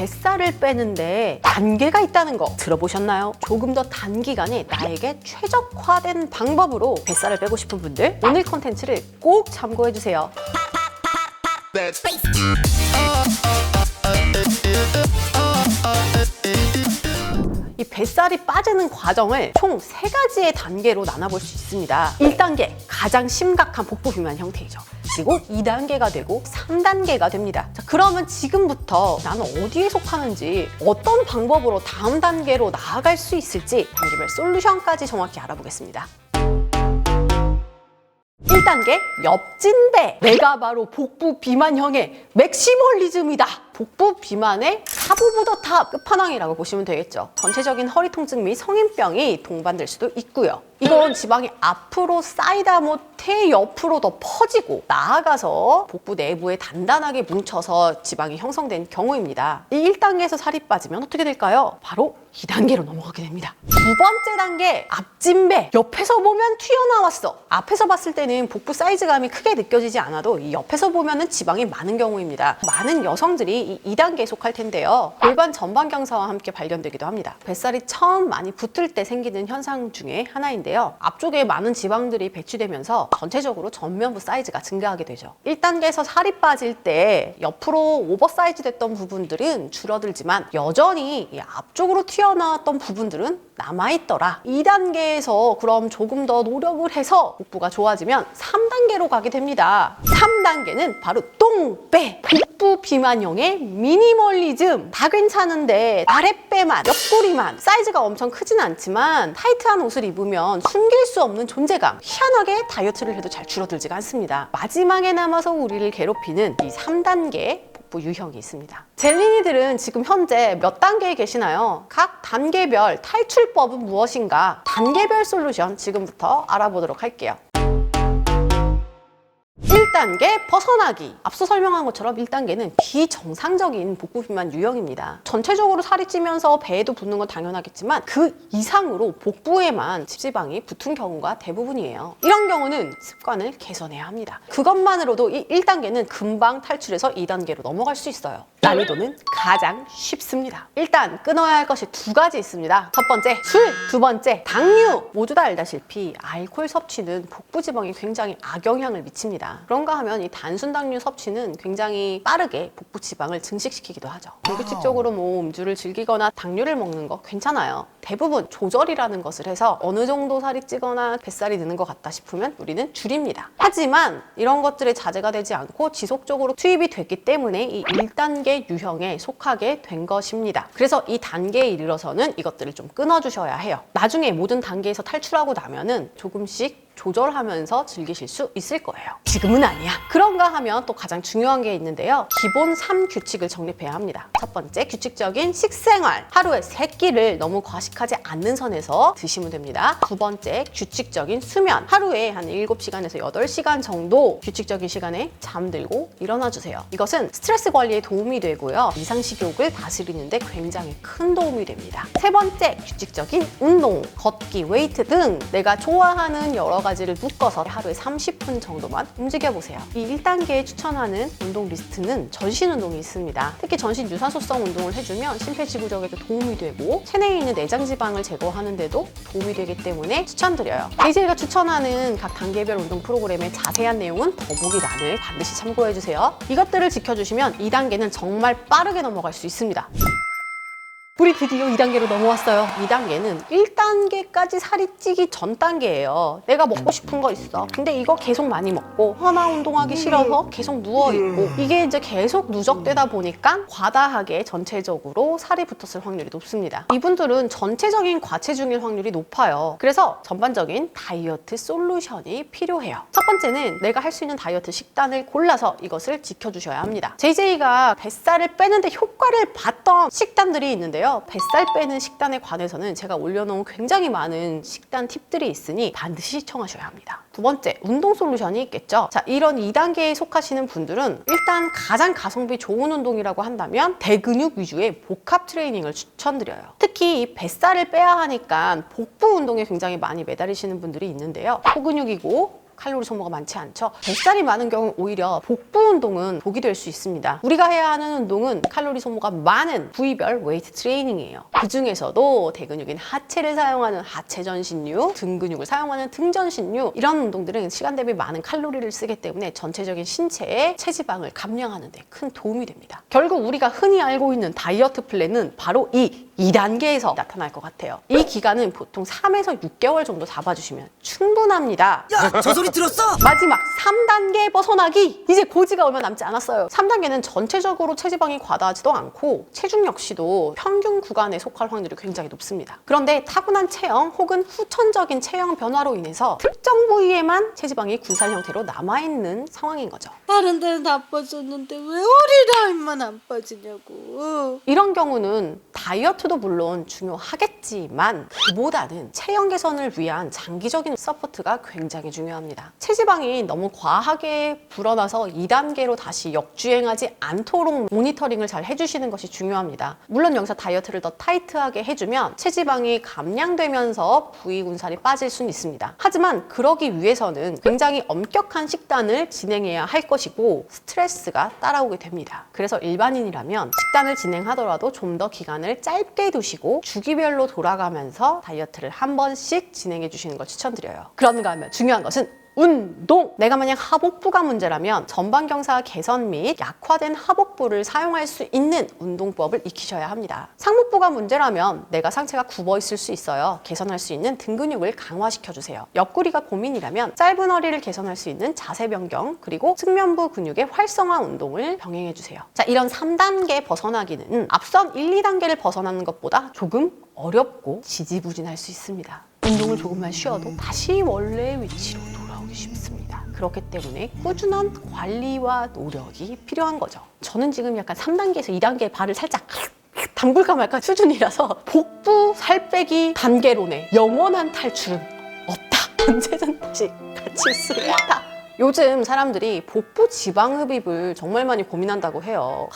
뱃살을 빼는데 단계가 있다는 거 들어보셨나요? 조금 더 단기간에 나에게 최적화된 방법으로 뱃살을 빼고 싶은 분들 오늘 콘텐츠를 꼭 참고해주세요. 이 뱃살이 빠지는 과정을 총 3가지의 단계로 나눠볼 수 있습니다. 1단계, 가장 심각한 복부 비만 형태이죠. 그리고 2단계가 되고 3단계가 됩니다. 자, 그러면 지금부터 나는 어디에 속하는지 어떤 방법으로 다음 단계로 나아갈 수 있을지 단계별 솔루션까지 정확히 알아보겠습니다. 1단계, 옆진배. 내가 바로 복부 비만형의 맥시멀리즘이다. 복부 비만의 사부부더 탑 끝판왕이라고 보시면 되겠죠. 전체적인 허리 통증 및 성인병이 동반될 수도 있고요. 이건 지방이 앞으로 쌓이다 못해 옆으로 더 퍼지고 나아가서 복부 내부에 단단하게 뭉쳐서 지방이 형성된 경우입니다. 이 1단계에서 살이 빠지면 어떻게 될까요? 바로 2단계로 넘어가게 됩니다. 두 번째 단계, 앞진배. 옆에서 보면 튀어나왔어. 앞에서 봤을 때는 복부 사이즈감이 크게 느껴지지 않아도 이 옆에서 보면은 지방이 많은 경우입니다. 많은 여성들이 이 2단계에 속할 텐데요. 골반 전방 경사와 함께 발견되기도 합니다. 뱃살이 처음 많이 붙을 때 생기는 현상 중에 하나인데요. 앞쪽에 많은 지방들이 배치되면서 전체적으로 전면부 사이즈가 증가하게 되죠. 1단계에서 살이 빠질 때 옆으로 오버사이즈 됐던 부분들은 줄어들지만 여전히 이 앞쪽으로 튀어나왔던 부분들은 남아있더라. 2단계에서 그럼 조금 더 노력을 해서 복부가 좋아지면 3단계로 가게 됩니다. 3단계는 바로 똥배! 복부 비만형의 미니멀리즘. 다 괜찮은데 아랫배만, 옆구리만 사이즈가 엄청 크진 않지만 타이트한 옷을 입으면 숨길 수 없는 존재감. 희한하게 다이어트를 해도 잘 줄어들지가 않습니다. 마지막에 남아서 우리를 괴롭히는 이 3단계 유형이 있습니다. 젤린이들은 지금 현재 몇 단계에 계시나요? 각 단계별 탈출법은 무엇인가? 단계별 솔루션 지금부터 알아보도록 할게요. 1단계 벗어나기. 앞서 설명한 것처럼 1단계는 비정상적인 복부 비만 유형입니다. 전체적으로 살이 찌면서 배에도 붙는 건 당연하겠지만 그 이상으로 복부에만 지방이 붙은 경우가 대부분이에요. 이런 경우는 습관을 개선해야 합니다. 그것만으로도 이 1단계는 금방 탈출해서 2단계로 넘어갈 수 있어요. 난이도는 가장 쉽습니다. 일단 끊어야 할 것이 2가지 있습니다. 첫 번째, 술. 두 번째, 당류. 모두 다 알다시피 알코올 섭취는 복부 지방에 굉장히 악영향을 미칩니다. 그런가 하면 이 단순 당류 섭취는 굉장히 빠르게 복부 지방을 증식시키기도 하죠. 불규칙적으로 음주를 즐기거나 당류를 먹는 거 괜찮아요. 대부분 조절이라는 것을 해서 어느 정도 살이 찌거나 뱃살이 느는 것 같다 싶으면 우리는 줄입니다. 하지만 이런 것들이 자제가 되지 않고 지속적으로 투입이 됐기 때문에 이 1단계 유형에 속하게 된 것입니다. 그래서 이 단계에 이르러서는 이것들을 좀 끊어주셔야 해요. 나중에 모든 단계에서 탈출하고 나면은 조금씩 조절하면서 즐기실 수 있을 거예요. 지금은 아니야. 그런가 하면 또 가장 중요한 게 있는데요. 기본 3규칙을 정립해야 합니다. 첫 번째, 규칙적인 식생활. 하루에 3끼를 너무 과식하지 않는 선에서 드시면 됩니다. 두 번째, 규칙적인 수면. 하루에 한 7시간에서 8시간 정도 규칙적인 시간에 잠들고 일어나주세요. 이것은 스트레스 관리에 도움이 되고요. 이상식욕을 다스리는 데 굉장히 큰 도움이 됩니다. 세 번째, 규칙적인 운동. 걷기, 웨이트 등 내가 좋아하는 여러 가지를 묶어서 하루에 30분 정도만 움직여보세요. 이 1단계에 추천하는 운동 리스트는 전신 운동이 있습니다. 특히 전신 유산소성 운동을 해주면 심폐지구력에도 도움이 되고 체내에 있는 내장 지방을 제거하는 데도 도움이 되기 때문에 추천드려요. AJ가 추천하는 각 단계별 운동 프로그램의 자세한 내용은 더보기란을 반드시 참고해주세요. 이것들을 지켜주시면 2단계는 정말 빠르게 넘어갈 수 있습니다. 우리 드디어 2단계로 넘어왔어요. 2단계는 1단계까지 살이 찌기 전 단계예요. 내가 먹고 싶은 거 있어. 근데 이거 계속 많이 먹고 하나 운동하기 싫어서 계속 누워있고 이게 이제 계속 누적되다 보니까 과다하게 전체적으로 살이 붙었을 확률이 높습니다. 이분들은 전체적인 과체중일 확률이 높아요. 그래서 전반적인 다이어트 솔루션이 필요해요. 첫 번째는 내가 할 수 있는 다이어트 식단을 골라서 이것을 지켜주셔야 합니다. JJ가 뱃살을 빼는데 효과를 봤던 식단들이 있는데요. 뱃살 빼는 식단에 관해서는 제가 올려놓은 굉장히 많은 식단 팁들이 있으니 반드시 시청하셔야 합니다. 두 번째, 운동 솔루션이 있겠죠. 자, 이런 2단계에 속하시는 분들은 일단 가장 가성비 좋은 운동이라고 한다면 대근육 위주의 복합 트레이닝을 추천드려요. 특히 이 뱃살을 빼야 하니까 복부 운동에 굉장히 많이 매달리시는 분들이 있는데요. 소근육이고 칼로리 소모가 많지 않죠. 뱃살이 많은 경우 오히려 복부 운동은 복이 될 수 있습니다. 우리가 해야 하는 운동은 칼로리 소모가 많은 부위별 웨이트 트레이닝이에요. 그 중에서도 대근육인 하체를 사용하는 하체 전신류, 등 근육을 사용하는 등 전신류, 이런 운동들은 시간 대비 많은 칼로리를 쓰기 때문에 전체적인 신체의 체지방을 감량하는 데 큰 도움이 됩니다. 결국 우리가 흔히 알고 있는 다이어트 플랜은 바로 이 2단계에서 나타날 것 같아요. 이 기간은 보통 3에서 6개월 정도 잡아주시면 충분합니다. 야, 저 소리 들었어? 마지막 3단계 벗어나기! 이제 고지가 얼마 남지 않았어요. 3단계는 전체적으로 체지방이 과다하지도 않고 체중 역시도 평균 구간에 속할 확률이 굉장히 높습니다. 그런데 타고난 체형 혹은 후천적인 체형 변화로 인해서 특정 부위에만 체지방이 군살 형태로 남아있는 상황인 거죠. 다른 데는 다 빠졌는데 왜 우리 라인만 안 빠지냐고. 이런 경우는 다이어트도 물론 중요하겠지만 그보다는 체형 개선을 위한 장기적인 서포트가 굉장히 중요합니다. 체지방이 너무 과하게 불어나서 2단계로 다시 역주행하지 않도록 모니터링을 잘 해주시는 것이 중요합니다. 물론 여기서 다이어트를 더 타이트하게 해주면 체지방이 감량되면서 부위 군살이 빠질 수는 있습니다. 하지만 그러기 위해서는 굉장히 엄격한 식단을 진행해야 할 것이고 스트레스가 따라오게 됩니다. 그래서 일반인이라면 식단을 진행하더라도 좀 더 기간을 짧게 두시고 주기별로 돌아가면서 다이어트를 한 번씩 진행해 주시는 걸 추천드려요. 그런가 하면 중요한 것은 운동! 내가 만약 하복부가 문제라면 전방경사 개선 및 약화된 하복부를 사용할 수 있는 운동법을 익히셔야 합니다. 상복부가 문제라면 내가 상체가 굽어 있을 수 있어요. 개선할 수 있는 등 근육을 강화시켜주세요. 옆구리가 고민이라면 짧은 허리를 개선할 수 있는 자세 변경, 그리고 측면부 근육의 활성화 운동을 병행해주세요. 자, 이런 3단계 벗어나기는 앞선 1, 2단계를 벗어나는 것보다 조금 어렵고 지지부진할 수 있습니다. 운동을 조금만 쉬어도 다시 원래의 위치로 돌아오기 쉽습니다. 그렇기 때문에 꾸준한 관리와 노력이 필요한 거죠. 저는 지금 약간 3단계에서 2단계에 발을 살짝 담글까 말까 수준이라서 복부 살 빼기 단계론에 영원한 탈출은 없다. 언제든 다시 갇힐 수 있다. 요즘 사람들이 복부 지방 흡입을 정말 많이 고민한다고 해요.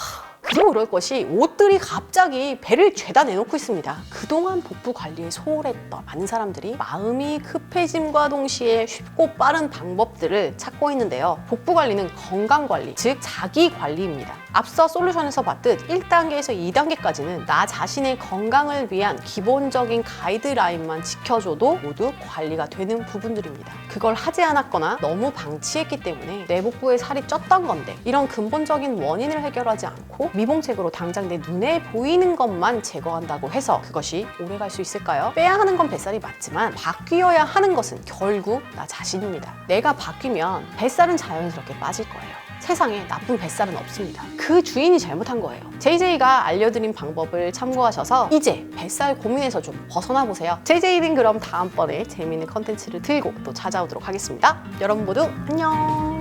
그리고 그럴 것이 옷들이 갑자기 배를 죄다 내놓고 있습니다. 그동안 복부 관리에 소홀했던 많은 사람들이 마음이 급해짐과 동시에 쉽고 빠른 방법들을 찾고 있는데요. 복부 관리는 건강 관리, 즉 자기 관리입니다. 앞서 솔루션에서 봤듯 1단계에서 2단계까지는 나 자신의 건강을 위한 기본적인 가이드라인만 지켜줘도 모두 관리가 되는 부분들입니다. 그걸 하지 않았거나 너무 방치했기 때문에 내 복부에 살이 쪘던 건데 이런 근본적인 원인을 해결하지 않고 미봉책으로 당장 내 눈에 보이는 것만 제거한다고 해서 그것이 오래 갈 수 있을까요? 빼야 하는 건 뱃살이 맞지만 바뀌어야 하는 것은 결국 나 자신입니다. 내가 바뀌면 뱃살은 자연스럽게 빠질 거예요. 세상에 나쁜 뱃살은 없습니다. 그 주인이 잘못한 거예요. JJ가 알려드린 방법을 참고하셔서 이제 뱃살 고민에서 좀 벗어나 보세요. JJ는 그럼 다음번에 재미있는 컨텐츠를 들고 또 찾아오도록 하겠습니다. 여러분 모두 안녕!